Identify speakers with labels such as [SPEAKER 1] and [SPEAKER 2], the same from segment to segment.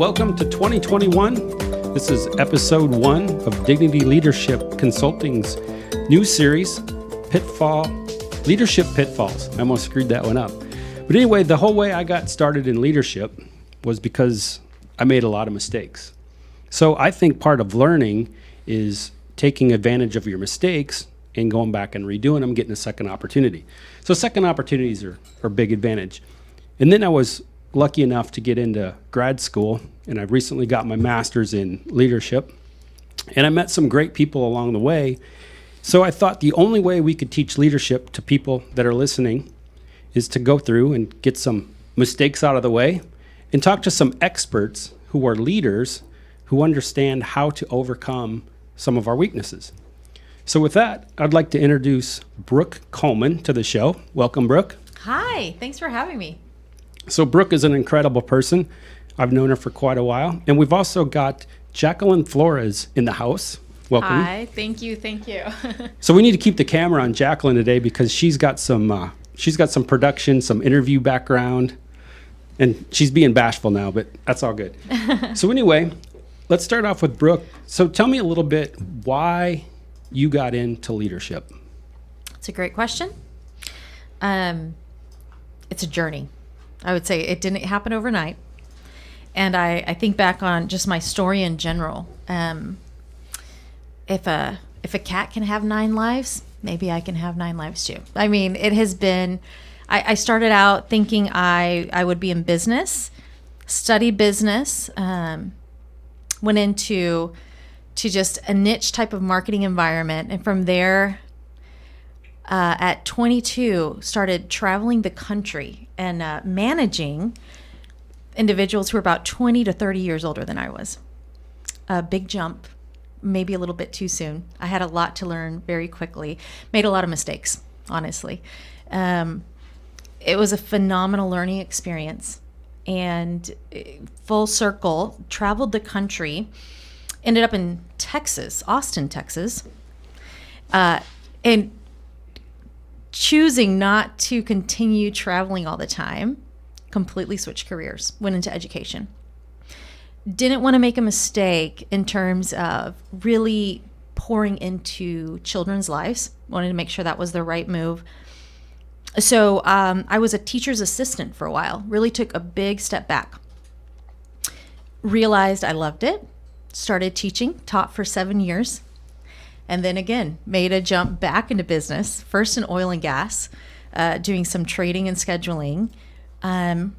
[SPEAKER 1] welcome to 2021. This is episode 1 of Dignity Leadership Consulting's new series, Leadership Pitfalls. I almost screwed that one up. But anyway, the whole way I got started in leadership was because I made a lot of mistakes. So I think part of learning is taking advantage of your mistakes and going back and redoing them, getting a second opportunity. So second opportunities are a big advantage. And then I was lucky enough to get into grad school, and I recently got my master's in leadership. And I met some great people along the way. So I thought the only way we could teach leadership to people that are listening is to go through and get some mistakes out of the way and talk to some experts who are leaders who understand how to overcome some of our weaknesses. So with that, I'd like to introduce Brooke Coleman to the show. Welcome, Brooke.
[SPEAKER 2] Hi, thanks for having me.
[SPEAKER 1] So Brooke is an incredible person. I've known her for quite a while. And we've also got Jacqueline Flores in the house. Welcome.
[SPEAKER 2] Hi, thank you.
[SPEAKER 1] So we need to keep the camera on Jacqueline today because she's got some production, some interview background, and she's being bashful now, but that's all good. So anyway, let's start off with Brooke. So tell me a little bit why you got into leadership.
[SPEAKER 2] It's a great question. It's a journey. I would say it didn't happen overnight. And I think back on just my story in general. If a cat can have 9 lives, maybe I can have 9 lives too. I mean, it has been, I started out thinking I would be in business, studied business, went into just a niche type of marketing environment. And from there, at 22, started traveling the country and managing individuals who were about 20 to 30 years older than I was. A big jump, maybe a little bit too soon. I had a lot to learn very quickly. Made a lot of mistakes, honestly. It was a phenomenal learning experience. And full circle, traveled the country, ended up in Texas, Austin, Texas, and choosing not to continue traveling all the time, completely switched careers, went into education. Didn't want to make a mistake in terms of really pouring into children's lives. Wanted to make sure that was the right move. So I was a teacher's assistant for a while, really took a big step back. Realized I loved it, started teaching, taught for 7 years. And then again, made a jump back into business, first in oil and gas, doing some trading and scheduling, and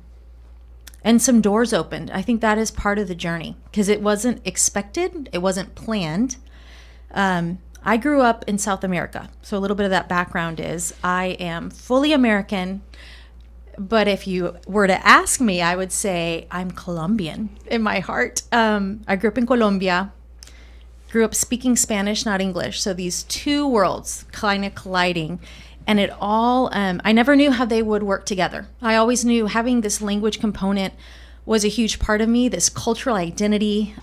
[SPEAKER 2] some doors opened. I think that is part of the journey because it wasn't expected. It wasn't planned. I grew up in South America. So a little bit of that background is I am fully American. But if you were to ask me, I would say I'm Colombian in my heart. I grew up in Colombia. Grew up speaking Spanish, not English. So these two worlds kind of colliding. And it all, I never knew how they would work together. I always knew having this language component was a huge part of me, this cultural identity,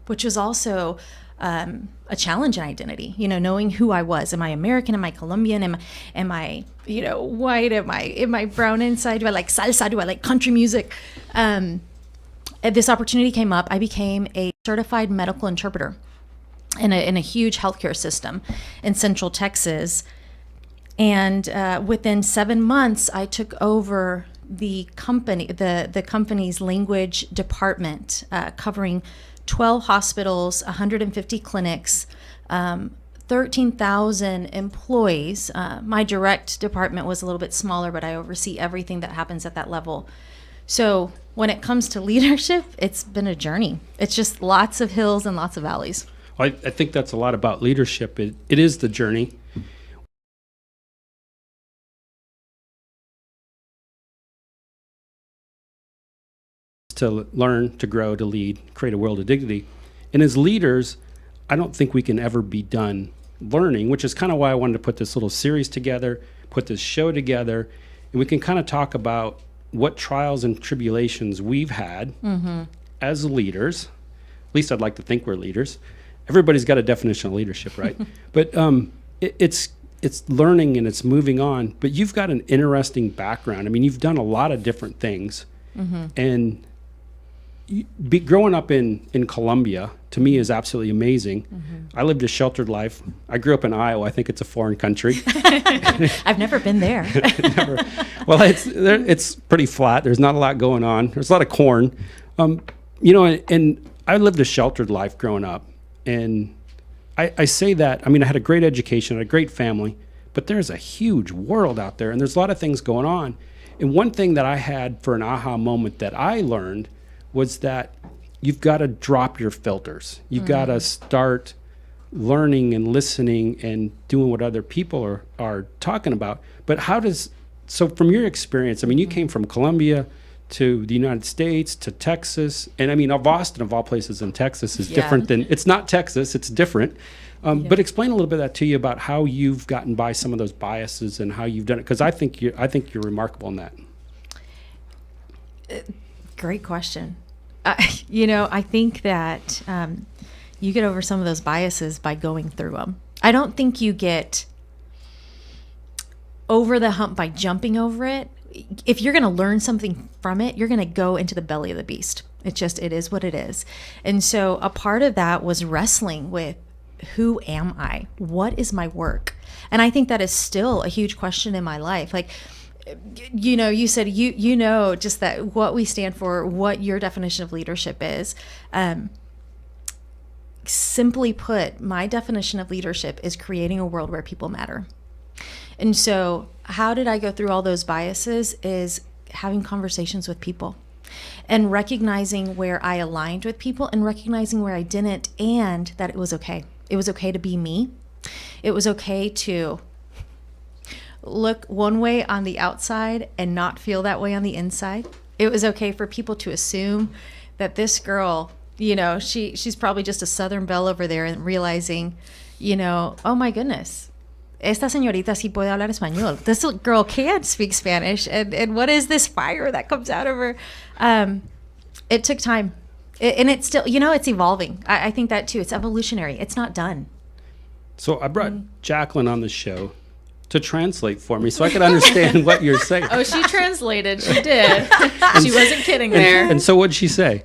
[SPEAKER 2] which was also a challenge in identity. You know, knowing who I was. Am I American? Am I Colombian? Am I white? Am I brown inside? Do I like salsa? Do I like country music? This opportunity came up. I became a certified medical interpreter in a huge healthcare system in Central Texas. And within 7 months, I took over the company's language department, covering 12 hospitals, 150 clinics, 13,000 employees. My direct department was a little bit smaller, but I oversee everything that happens at that level. So when it comes to leadership, it's been a journey. It's just lots of hills and lots of valleys.
[SPEAKER 1] I think that's a lot about leadership. It is the journey. To learn, to grow, to lead, create a world of dignity. And as leaders, I don't think we can ever be done learning, which is kind of why I wanted to put this little series together, put this show together, and we can kind of talk about what trials and tribulations we've had as leaders. At least I'd like to think we're leaders. Everybody's got a definition of leadership, right? But it's learning and it's moving on. But you've got an interesting background. I mean, you've done a lot of different things. And growing up in Colombia, to me, is absolutely amazing. I lived a sheltered life. I grew up in Iowa. I think it's a foreign country.
[SPEAKER 2] I've never been there.
[SPEAKER 1] Never. Well, it's pretty flat. There's not a lot going on. There's a lot of corn. And I lived a sheltered life growing up. And I say that, I mean, I had a great education, a great family, but there's a huge world out there, and there's a lot of things going on. And one thing that I had for an aha moment that I learned was that you've got to drop your filters. You've got to start learning and listening and doing what other people are talking about. But so from your experience, I mean, you came from Colombia to the United States, to Texas. And I mean, Austin, of all places in Texas, is different than, it's not Texas, it's different. But explain a little bit of that to you about how you've gotten by some of those biases and how you've done it. Because I think you're remarkable in that.
[SPEAKER 2] Great question. I think that you get over some of those biases by going through them. I don't think you get over the hump by jumping over it. If you're going to learn something from it, you're going to go into the belly of the beast. It is what it is. And so a part of that was wrestling with, who am I? What is my work? And I think that is still a huge question in my life. Like, you said, just that what we stand for, what your definition of leadership is. Simply put, my definition of leadership is creating a world where people matter. And so how did I go through all those biases is having conversations with people and recognizing where I aligned with people and recognizing where I didn't, and that it was okay. It was okay to be me. It was okay to look one way on the outside and not feel that way on the inside. It was okay for people to assume that this girl, she's probably just a Southern belle over there, and realizing, oh my goodness, esta señorita sí puede hablar español. This girl can speak Spanish. And what is this fire that comes out of her? It took time. And it's still, it's evolving. I think that too. It's evolutionary. It's not done.
[SPEAKER 1] So I brought Jacqueline on the show to translate for me so I could understand what you're saying.
[SPEAKER 3] Oh, she translated. She did. She wasn't kidding there.
[SPEAKER 1] And so what'd she say?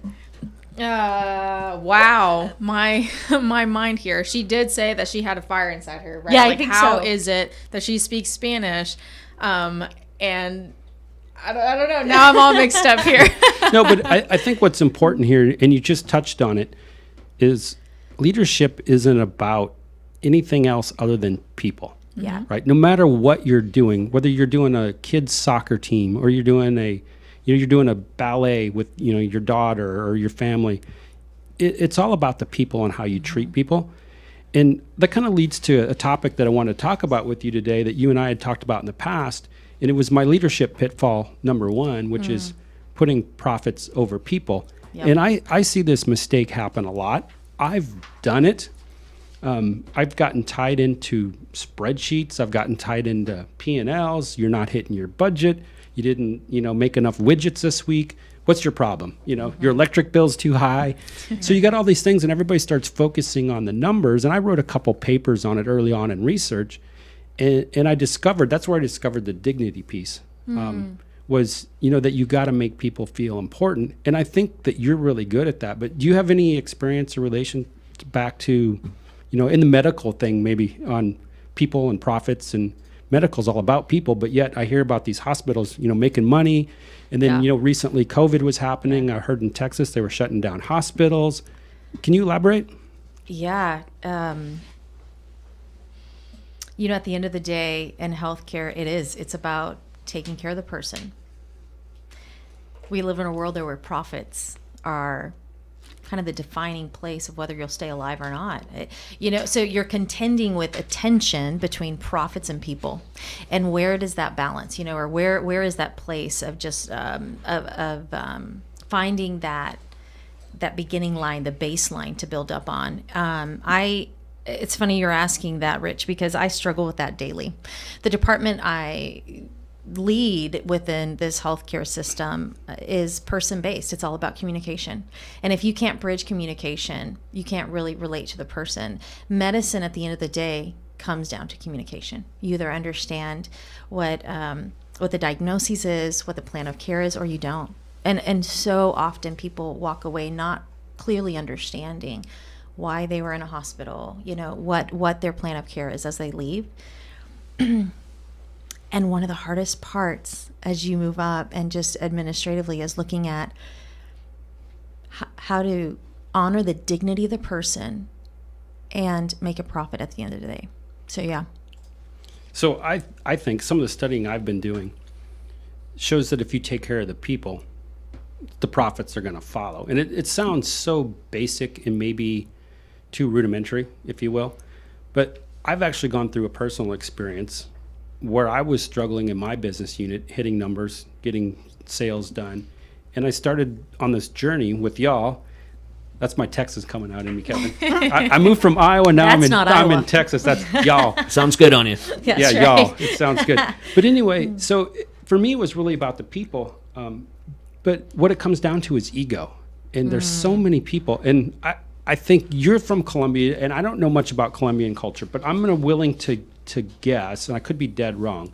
[SPEAKER 3] Wow. My mind here. She did say that she had a fire inside her, right?
[SPEAKER 2] Yeah, I think
[SPEAKER 3] how
[SPEAKER 2] so.
[SPEAKER 3] is it that she speaks Spanish? And I don't know. Now I'm all mixed up here.
[SPEAKER 1] No, but I think what's important here, and you just touched on it, is leadership isn't about anything else other than people.
[SPEAKER 2] Yeah.
[SPEAKER 1] Right? No matter what you're doing, whether you're doing a kid's soccer team or you're doing a ballet with your daughter or your family, it's all about the people and how you treat people. And that kind of leads to a topic that I want to talk about with you today that you and I had talked about in the past, and it was my leadership pitfall number 1, which is putting profits over people.
[SPEAKER 2] Yep.
[SPEAKER 1] And I see this mistake happen a lot. I've done it. I've gotten tied into spreadsheets. I've gotten tied into P&Ls. You're not hitting your budget. You didn't, make enough widgets this week. What's your problem? Your electric bill's too high. So you got all these things, and everybody starts focusing on the numbers. And I wrote a couple papers on it early on in research, and I discovered, that's where I discovered the dignity piece. Was, that you got to make people feel important. And I think that you're really good at that. But do you have any experience or relation back to, in the medical thing, maybe on people and profits, and medical's all about people, but yet I hear about these hospitals, making money. And then, recently COVID was happening. I heard in Texas they were shutting down hospitals. Can you elaborate?
[SPEAKER 2] Yeah. At the end of the day in healthcare, it's about taking care of the person. We live in a world where profits are kind of the defining place of whether you'll stay alive or not. So you're contending with attention between profits and people, and where does that balance? Or where is that place of just finding that beginning line, the baseline to build up on. It's funny you're asking that, Rich, because I struggle with that daily. The department I lead within this healthcare system is person-based. It's all about communication. And if you can't bridge communication, you can't really relate to the person. Medicine, at the end of the day, comes down to communication. You either understand what the diagnosis is, what the plan of care is, or you don't. And so often people walk away not clearly understanding why they were in a hospital, what their plan of care is as they leave. And one of the hardest parts as you move up and just administratively is looking at how to honor the dignity of the person and make a profit at the end of the day. So, yeah.
[SPEAKER 1] So I think some of the studying I've been doing shows that if you take care of the people, the profits are going to follow. And it sounds so basic and maybe too rudimentary, if you will. But I've actually gone through a personal experience where I was struggling in my business unit, hitting numbers, getting sales done. And I started on this journey with y'all. That's my Texas coming out in me, Kevin. I moved from Iowa, now I'm in Texas. That's y'all.
[SPEAKER 4] Sounds good on you.
[SPEAKER 2] That's
[SPEAKER 1] Yeah,
[SPEAKER 2] right.
[SPEAKER 1] y'all. It sounds good. But anyway, so for me, it was really about the people. But what it comes down to is ego. And there's so many people. And I think you're from Colombia, and I don't know much about Colombian culture, but I'm willing to guess, and I could be dead wrong.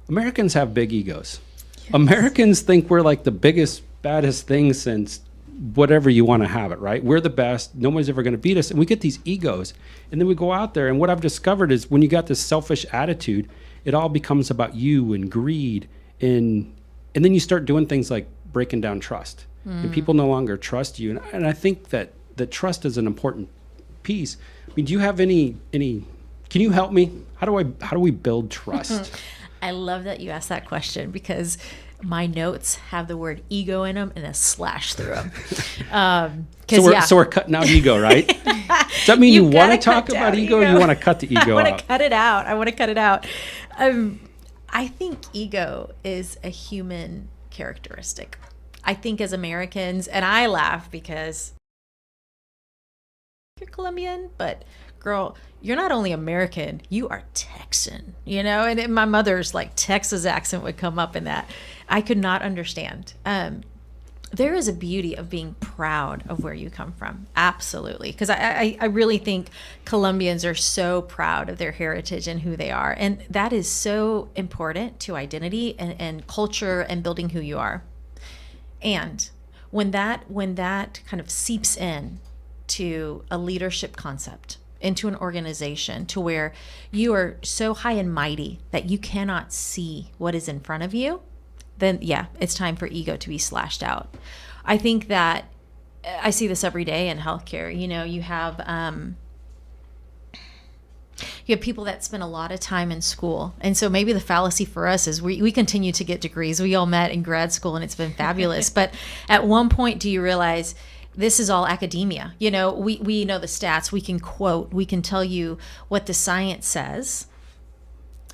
[SPEAKER 1] Americans have big egos. Yes. Americans think we're like the biggest, baddest thing since whatever you want to have it, right? We're the best. Nobody's ever going to beat us. And we get these egos. And then we go out there. And what I've discovered is when you got this selfish attitude, it all becomes about you and greed. And then you start doing things like breaking down trust. And people no longer trust you. And I think that trust is an important piece. I mean, do you have any can you help me? How do we build trust?
[SPEAKER 2] I love that you asked that question because my notes have the word ego in them and a slash through them.
[SPEAKER 1] So we're cutting out ego, right? Does that mean you want to talk about ego or you want to cut the ego out?
[SPEAKER 2] I want to cut it out. I think ego is a human characteristic. I think as Americans, and I laugh because you're Colombian, but girl, you're not only American, you are Texan, and my mother's like Texas accent would come up in that. I could not understand. There is a beauty of being proud of where you come from. Absolutely. Because I really think Colombians are so proud of their heritage and who they are. And that is so important to identity and culture and building who you are. And when that kind of seeps in to a leadership concept, into an organization to where you are so high and mighty that you cannot see what is in front of you, then yeah, it's time for ego to be slashed out. I think that I see this every day in healthcare. You have people that spend a lot of time in school. And so maybe the fallacy for us is we continue to get degrees. We all met in grad school and it's been fabulous. But at one point, do you realize this is all academia? We know the stats, we can quote, we can tell you what the science says,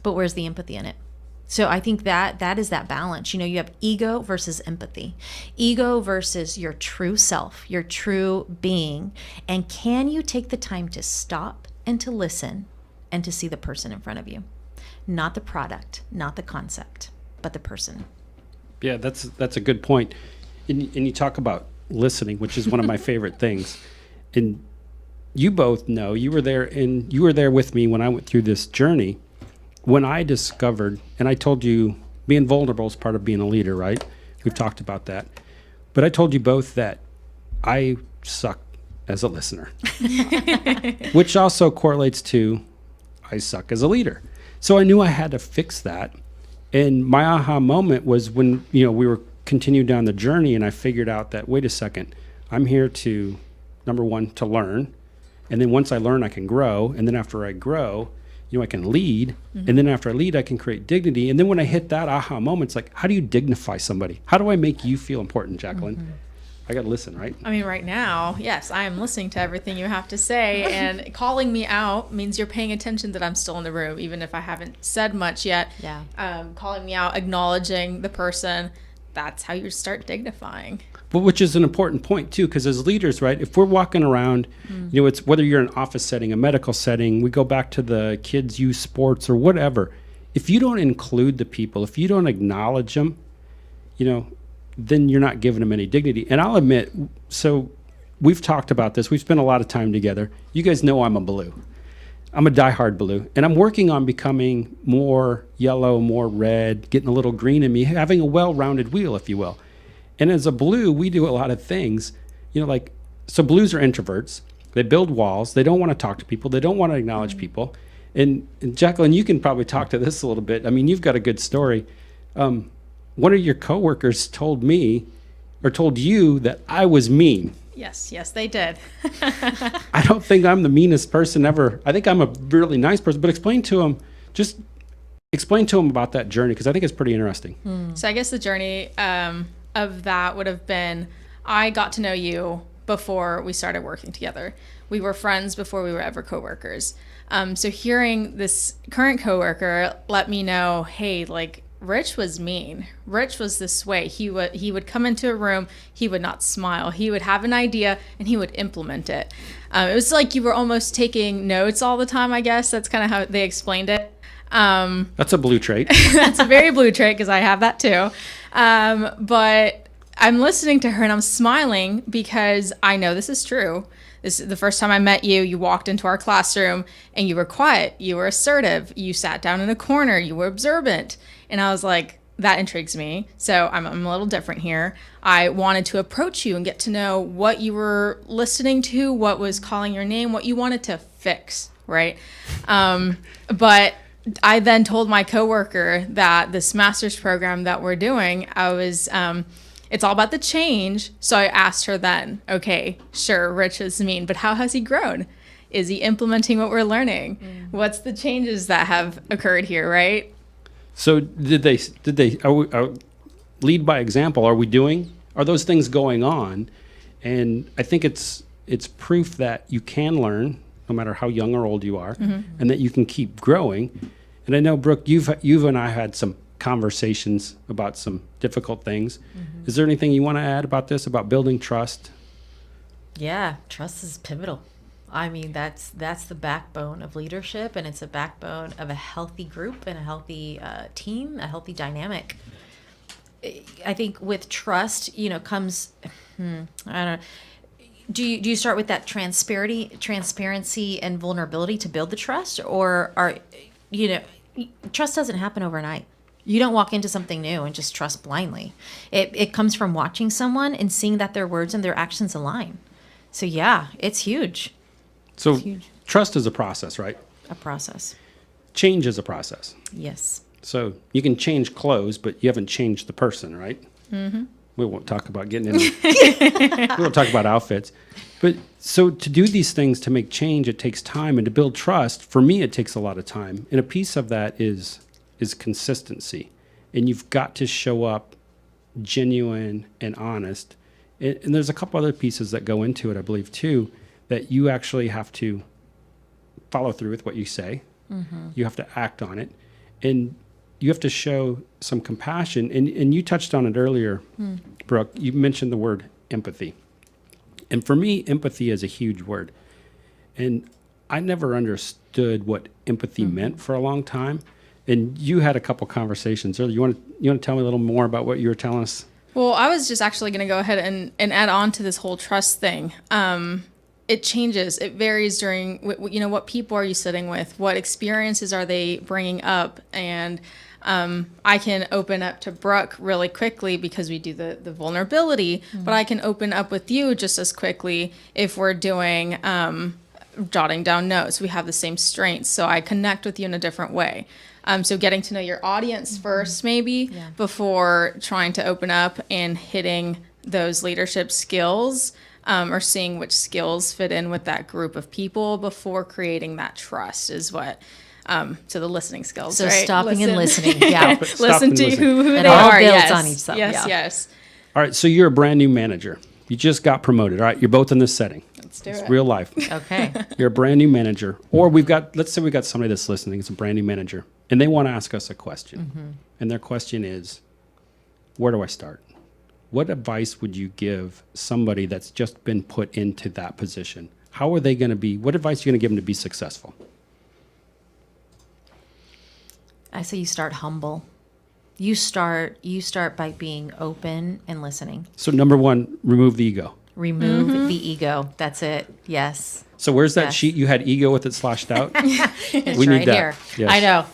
[SPEAKER 2] but where's the empathy in it? So I think that is that balance. You have ego versus empathy, ego versus your true self, your true being. And can you take the time to stop and to listen and to see the person in front of you? Not the product, not the concept, but the person.
[SPEAKER 1] Yeah, that's a good point. And you talk about listening, which is one of my favorite things. And you both know, you were there with me when I went through this journey. When I discovered, and I told you, being vulnerable is part of being a leader, right? We've talked about that. But I told you both that I suck as a listener, which also correlates to I suck as a leader. So I knew I had to fix that. And my aha moment was when, we were continued down the journey and I figured out that, wait a second, I'm here to, number one, to learn. And then once I learn, I can grow. And then after I grow, I can lead. Mm-hmm. And then after I lead, I can create dignity. And then when I hit that aha moment, it's like, how do you dignify somebody? How do I make you feel important, Jacqueline? Mm-hmm. I got to listen, right?
[SPEAKER 3] I mean, right now, yes, I am listening to everything you have to say, and calling me out means you're paying attention that I'm still in the room, even if I haven't said much yet.
[SPEAKER 2] Yeah. Calling
[SPEAKER 3] me out, acknowledging the person, that's how you start dignifying.
[SPEAKER 1] But which is an important point too, because as leaders, right, if we're walking around, it's whether you're in an office setting, a medical setting, we go back to the kids' youth sports or whatever. If you don't include the people, if you don't acknowledge them, then you're not giving them any dignity. And I'll admit, so we've talked about this. We've spent a lot of time together. You guys know I'm a blue. I'm a diehard blue. And I'm working on becoming more yellow, more red, getting a little green in me, having a well-rounded wheel, if you will. And as a blue, we do a lot of things, like, so blues are introverts. They build walls. They don't want to talk to people. They don't want to acknowledge people. And Jacqueline, you can probably talk to this a little bit. I mean, you've got a good story. One of your coworkers told me, or told you, that I was mean.
[SPEAKER 3] Yes, they did.
[SPEAKER 1] I don't think I'm the meanest person ever. I think I'm a really nice person, but explain to him about that journey, because I think it's pretty interesting.
[SPEAKER 3] So I guess the journey of that would have been, I got to know you before we started working together. We were friends before we were ever coworkers. So hearing this current coworker let me know, hey, like, Rich was mean. Rich was this way. He would come into a room, he would not smile. He would have an idea and he would implement it. It was like you were almost taking notes all the time, I guess. That's kind of how they explained it.
[SPEAKER 1] That's a blue trait.
[SPEAKER 3] That's a very blue trait, because I have that too. But I'm listening to her and I'm smiling because I know this is true. This is the first time I met you. You walked into our classroom and you were quiet. You were assertive. You sat down in a corner. You were observant. And I was like, that intrigues me. So I'm a little different here. I wanted to approach you and get to know what you were listening to, what was calling your name, what you wanted to fix, right? But I then told my coworker that this master's program that we're doing, it's all about the change. So I asked her then, okay, sure, Rich is mean, but how has he grown? Is he implementing what we're learning? What's the changes that have occurred here, right?
[SPEAKER 1] So did they lead by example? Are those things going on? And I think it's proof that you can learn no matter how young or old you are, and that you can keep growing. And I know, Brooke, you've and I had some conversations about some difficult things. Is there anything you want to add about this, about building trust?
[SPEAKER 2] Yeah, trust is pivotal. I mean, that's the backbone of leadership, and it's a backbone of a healthy group and a healthy team, a healthy dynamic. I think with trust, comes, I don't know. Do you start with that transparency and vulnerability to build the trust, or trust doesn't happen overnight. You don't walk into something new and just trust blindly. It comes from watching someone and seeing that their words and their actions align. So yeah, it's huge.
[SPEAKER 1] So
[SPEAKER 2] huge.
[SPEAKER 1] Trust is a process, right?
[SPEAKER 2] A process.
[SPEAKER 1] Change is a process.
[SPEAKER 2] Yes.
[SPEAKER 1] So you can change clothes, but you haven't changed the person, right? We won't talk about getting in. We won't talk about outfits. But so to do these things, to make change, it takes time. And to build trust, for me, it takes a lot of time. And a piece of that is consistency. And you've got to show up genuine and honest. And there's a couple other pieces that go into it, I believe, too, that you actually have to follow through with what you say. You have to act on it. And you have to show some compassion. And you touched on it earlier, Brooke. You mentioned the word empathy. And for me, empathy is a huge word. And I never understood what empathy meant for a long time. And you had a couple conversations earlier. You want to tell me a little more about what you were telling us?
[SPEAKER 3] Well, I was just actually going to go ahead and add on to this whole trust thing. It changes. It varies during, what people are you sitting with? What experiences are they bringing up? And I can open up to Brooke really quickly because we do the vulnerability, but I can open up with you just as quickly if we're doing jotting down notes. We have the same strengths, so I connect with you in a different way. So getting to know your audience first, maybe, before trying to open up and hitting those leadership skills, or seeing which skills fit in with that group of people before creating that trust is what. So the listening skills,
[SPEAKER 2] So
[SPEAKER 3] right?
[SPEAKER 2] stopping and listening. Yeah.
[SPEAKER 3] Listen to who
[SPEAKER 2] And
[SPEAKER 3] they
[SPEAKER 2] all
[SPEAKER 3] are.
[SPEAKER 2] builds
[SPEAKER 3] Yes.
[SPEAKER 2] on each other,
[SPEAKER 3] Yes,
[SPEAKER 2] yeah.
[SPEAKER 3] yes.
[SPEAKER 1] All right, so you're a brand new manager. You just got promoted. All right, you're both in this setting.
[SPEAKER 3] Let's do
[SPEAKER 1] It's
[SPEAKER 3] it.
[SPEAKER 1] real life.
[SPEAKER 2] Okay.
[SPEAKER 1] You're a brand new manager. Or let's say we got somebody that's listening, it's a brand new manager, and they want to ask us a question. And their question is, where do I start? What advice would you give somebody that's just been put into that position? How are they going to be, what advice are you going to give them to be successful?
[SPEAKER 2] I say you start humble. You start by being open and listening.
[SPEAKER 1] So number one, remove the ego.
[SPEAKER 2] Remove the ego. That's it. Yes.
[SPEAKER 1] So where's that
[SPEAKER 2] Yes.
[SPEAKER 1] sheet you had ego with it slashed out?
[SPEAKER 2] It's
[SPEAKER 1] We need
[SPEAKER 2] right
[SPEAKER 1] that.
[SPEAKER 2] here.
[SPEAKER 1] Yes.
[SPEAKER 2] I know.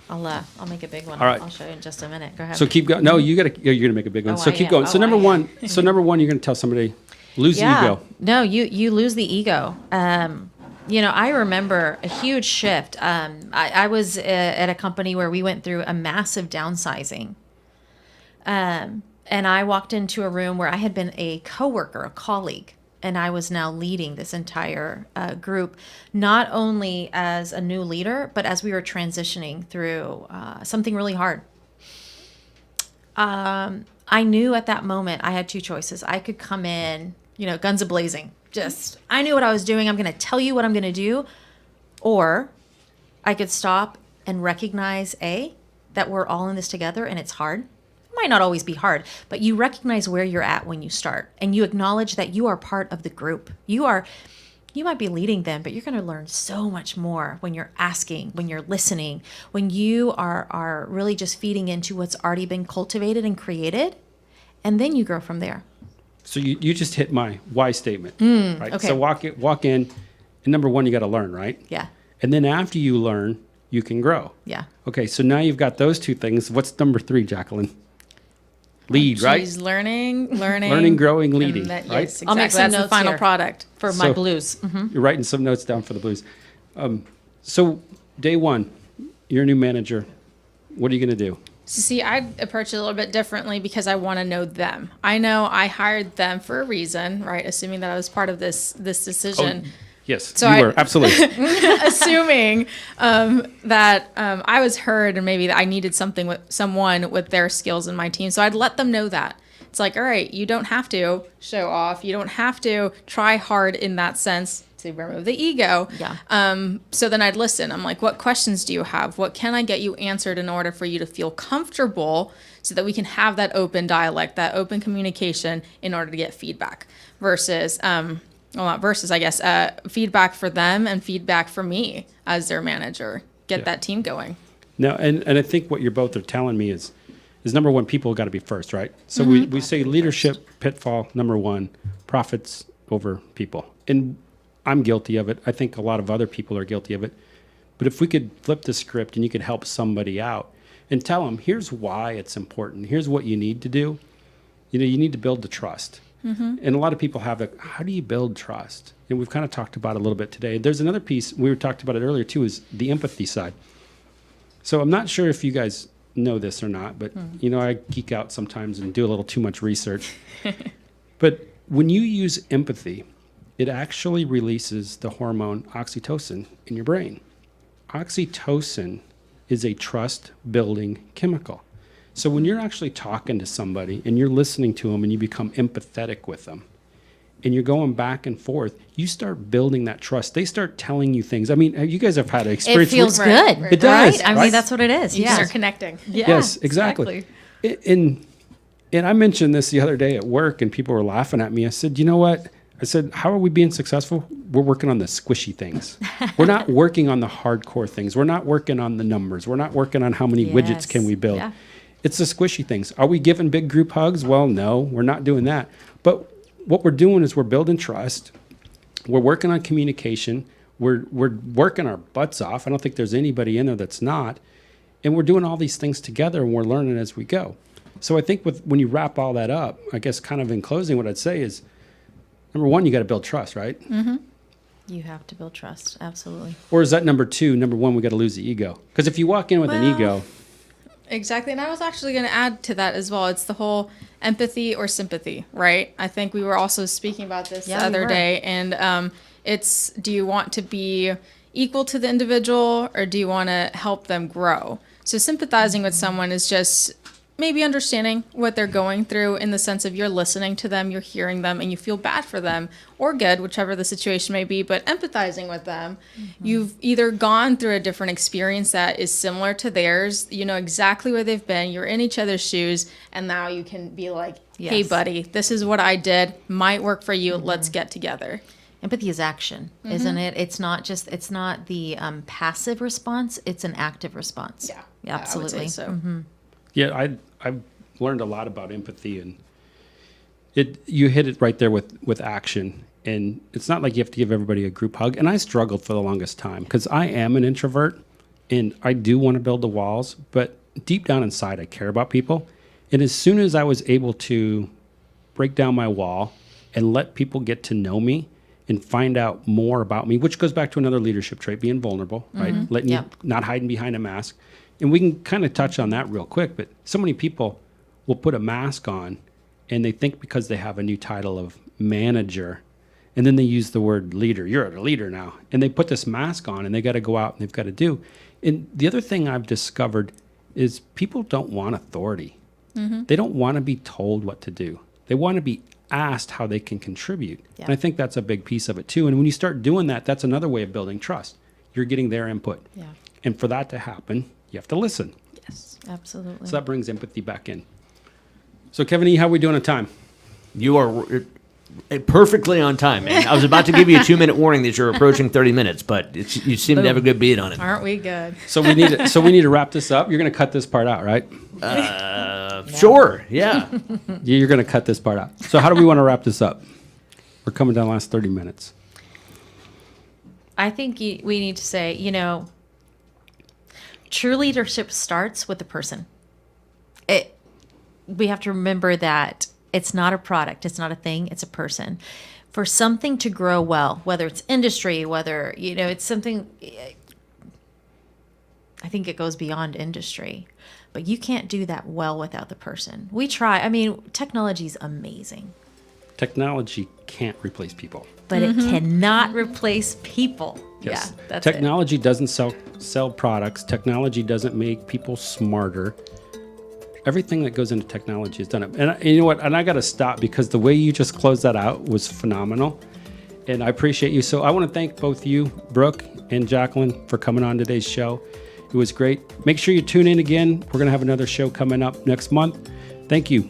[SPEAKER 2] I'll make a big one.
[SPEAKER 1] All right.
[SPEAKER 2] I'll show you in just a minute. Go ahead.
[SPEAKER 1] So keep going. No, you're gonna make a big one.
[SPEAKER 2] Oh,
[SPEAKER 1] So
[SPEAKER 2] I
[SPEAKER 1] keep
[SPEAKER 2] am.
[SPEAKER 1] going. So
[SPEAKER 2] Oh,
[SPEAKER 1] number
[SPEAKER 2] I am.
[SPEAKER 1] one. So number one, you're gonna tell somebody lose the ego.
[SPEAKER 2] No, you lose the ego. I remember a huge shift. I was at a company where we went through a massive downsizing. And I walked into a room where I had been a coworker, a colleague, and I was now leading this entire group, not only as a new leader, but as we were transitioning through something really hard. I knew at that moment I had two choices. I could come in, guns a-blazing. I knew what I was doing. I'm going to tell you what I'm going to do. Or I could stop and recognize, that we're all in this together and it's hard. It might not always be hard, but you recognize where you're at when you start and you acknowledge that you are part of the group. You might be leading them, but you're going to learn so much more when you're asking, when you're listening, when you are really just feeding into what's already been cultivated and created, and then you grow from there.
[SPEAKER 1] So you just hit my why statement, right?
[SPEAKER 2] okay.
[SPEAKER 1] So walk in, and number one, you got to learn, right?
[SPEAKER 2] Yeah.
[SPEAKER 1] And then after you learn, you can grow.
[SPEAKER 2] Yeah.
[SPEAKER 1] Okay, so now you've got those two things. What's number three, Jacqueline? Lead, right?
[SPEAKER 3] She's learning,
[SPEAKER 1] growing, leading,
[SPEAKER 3] and
[SPEAKER 1] right?
[SPEAKER 3] Yes, exactly.
[SPEAKER 2] I'll make some
[SPEAKER 3] That's the
[SPEAKER 2] notes
[SPEAKER 3] final
[SPEAKER 2] here.
[SPEAKER 3] product.
[SPEAKER 2] For
[SPEAKER 1] So-
[SPEAKER 2] my blues.
[SPEAKER 1] You're writing some notes down for the blues. So day one, you're a new manager. What are you going to do?
[SPEAKER 3] So see, I approach it a little bit differently because I want to know them. I know I hired them for a reason, right? Assuming that I was part of this decision.
[SPEAKER 1] Yes,
[SPEAKER 3] So
[SPEAKER 1] you
[SPEAKER 3] I-
[SPEAKER 1] were. Absolutely.
[SPEAKER 3] Assuming that I was heard and maybe that I needed someone with their skills in my team. So I'd let them know that. It's like, all right, you don't have to show off. You don't have to try hard in that sense to remove the ego.
[SPEAKER 2] Yeah.
[SPEAKER 3] So then I'd listen. I'm like, what questions do you have? What can I get you answered in order for you to feel comfortable so that we can have that open dialect, that open communication in order to get feedback versus, well, not versus, I guess, feedback for them and feedback for me as their manager. Get
[SPEAKER 1] Yeah.
[SPEAKER 3] that team going.
[SPEAKER 1] No, and I think what you're both are telling me is number one, people got to be first, right? So we say leadership pitfall number one, profits over people. And I'm guilty of it. I think a lot of other people are guilty of it. But if we could flip the script and you could help somebody out and tell them, here's why it's important. Here's what you need to do. You need to build the trust. And a lot of people have it. How do you build trust? And we've kind of talked about it a little bit today. There's another piece, we were talked about it earlier too, is the empathy side. So I'm not sure if you guys know this or not, but I geek out sometimes and do a little too much research. But when you use empathy, it actually releases the hormone oxytocin in your brain. Oxytocin is a trust-building chemical. So when you're actually talking to somebody and you're listening to them and you become empathetic with them and you're going back and forth, you start building that trust. They start telling you things. I mean, you guys have had
[SPEAKER 2] It
[SPEAKER 1] experience.
[SPEAKER 2] feels
[SPEAKER 3] Right,
[SPEAKER 2] good.
[SPEAKER 3] right.
[SPEAKER 1] It does,
[SPEAKER 2] Right? I
[SPEAKER 1] right?
[SPEAKER 2] mean, that's what it is.
[SPEAKER 3] You
[SPEAKER 2] Yeah.
[SPEAKER 3] start connecting.
[SPEAKER 2] Yeah,
[SPEAKER 1] Yes, exactly. And I mentioned this the other day at work, and people were laughing at me. I said, you know what? I said, how are we being successful? We're working on the squishy things. We're not working on the hardcore things. We're not working on the numbers. We're not working on how many widgets
[SPEAKER 2] Yes.
[SPEAKER 1] can we build.
[SPEAKER 2] Yeah.
[SPEAKER 1] It's the squishy things. Are we giving big group hugs? Well, no, we're not doing that. But what we're doing is we're building trust. We're working on communication. We're working our butts off. I don't think there's anybody in there that's not. And we're doing all these things together, and we're learning as we go. So I think when you wrap all that up, I guess kind of in closing, what I'd say is, number one, you got to build trust, right?
[SPEAKER 2] You have to build trust. Absolutely.
[SPEAKER 1] Or is that number two? Number one, we got to lose the ego. Because if you walk in with an ego,
[SPEAKER 3] Exactly. And I was actually going to add to that as well. It's the whole empathy or sympathy, right? I think we were also speaking about this
[SPEAKER 2] Yeah,
[SPEAKER 3] the
[SPEAKER 2] we
[SPEAKER 3] other
[SPEAKER 2] were.
[SPEAKER 3] day. And it's, do you want to be equal to the individual or do you want to help them grow? So sympathizing with someone is just maybe understanding what they're going through in the sense of you're listening to them, you're hearing them, and you feel bad for them or good, whichever the situation may be, but empathizing with them. You've either gone through a different experience that is similar to theirs, you know exactly where they've been, you're in each other's shoes, and now you can be like, hey,
[SPEAKER 2] Yes.
[SPEAKER 3] buddy, this is what I did, might work for you, let's get together.
[SPEAKER 2] Empathy is action, isn't it? It's not the passive response. It's an active response. Absolutely.
[SPEAKER 3] I would say so.
[SPEAKER 1] yeah, I've learned a lot about empathy, and you hit it right there with action. And it's not like you have to give everybody a group hug. And I struggled for the longest time because I am an introvert. and I do want to build the walls, but deep down inside, I care about people. And as soon as I was able to break down my wall and let people get to know me and find out more about me, which goes back to another leadership trait, being vulnerable, right? Letting you, not hiding behind a mask. And we can kind of touch on that real quick, but so many people will put a mask on and they think because they have a new title of manager, and then they use the word leader. You're a leader now. And they put this mask on and they got to go out and they've got to do. And the other thing I've discovered is people don't want authority. They don't want to be told what to do. They want to be asked how they can contribute.
[SPEAKER 2] Yeah.
[SPEAKER 1] And I think that's a big piece of it too. And when you start doing that, that's another way of building trust. You're getting their input.
[SPEAKER 2] Yeah.
[SPEAKER 1] And for that to happen, you have to listen.
[SPEAKER 2] Yes, absolutely.
[SPEAKER 1] So that brings empathy back in. So Kevin E., how are we doing on time?
[SPEAKER 4] You are perfectly on time, man. I was about to give you a 2-minute warning that you're approaching 30 minutes, but you seem to have a good beat on it.
[SPEAKER 3] Aren't we good?
[SPEAKER 1] So we need to wrap this up. You're going to cut this part out, right?
[SPEAKER 4] Sure, yeah.
[SPEAKER 1] Yeah, you're going to cut this part out. So how do we want to wrap this up? We're coming down the last 30 minutes.
[SPEAKER 2] I think we need to say, true leadership starts with the person. We have to remember that it's not a product, it's not a thing, it's a person. For something to grow well, whether it's industry, whether, it's something, I think it goes beyond industry, but you can't do that well without the person. We try. I mean, technology is amazing,
[SPEAKER 1] Technology can't replace people.
[SPEAKER 2] but it cannot replace people.
[SPEAKER 1] Yes.
[SPEAKER 2] Yeah, that's
[SPEAKER 1] Technology doesn't sell products. Technology doesn't make people smarter. Everything that goes into technology is done. And you know what? And I got to stop because the way you just closed that out was phenomenal. And I appreciate you. So I want to thank both you, Brooke and Jacqueline, for coming on today's show. It was great. Make sure you tune in again. We're going to have another show coming up next month. Thank you.